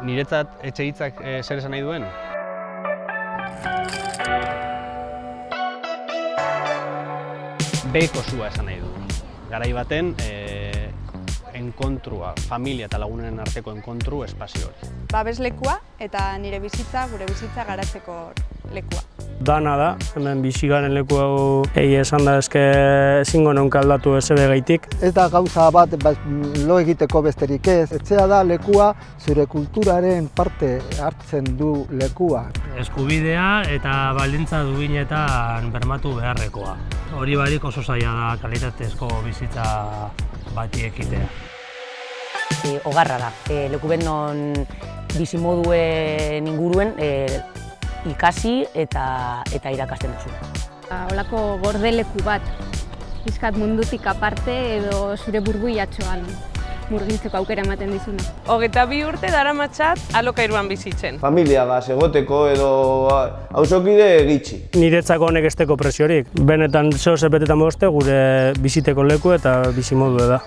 Niretzat etxe hitzak zer esan nahi duen? Beheko sua esan nahi du. Garai baten, enkontrua, familia eta lagunen arteko enkontru espazio hori. Babeslekua eta nire bizitza, gure bizitza garatzeko lekua. Dana da, hemen bizi garen leku hau egia esan da eske ezingo nonka aldatu ezebegaitik. Ez da gauza bat lo egiteko besterik ez. Etxea da lekua, zure kulturaren parte hartzen du lekua. Eskubidea eta baldintza duinetan bermatu beharrekoa. Hori barik oso zaila da kalitatezko bizitza bati ekitea. Ogarra da, leku bet non bizimoduen inguruen ikasi eta irakasten duzu. Holako gordeleku bat, pixkat mundutik aparte edo zure burbuiatxoan murgiltzeko aukera ematen dizuna. 22 urte daramatzat alokairuan bizitzen. Familiagaz egoteko edo auzokide gitxi. Niretzako honek esteko presiorik. Benetan zeo zepetetan boste gure biziteko leku eta bizimodue da.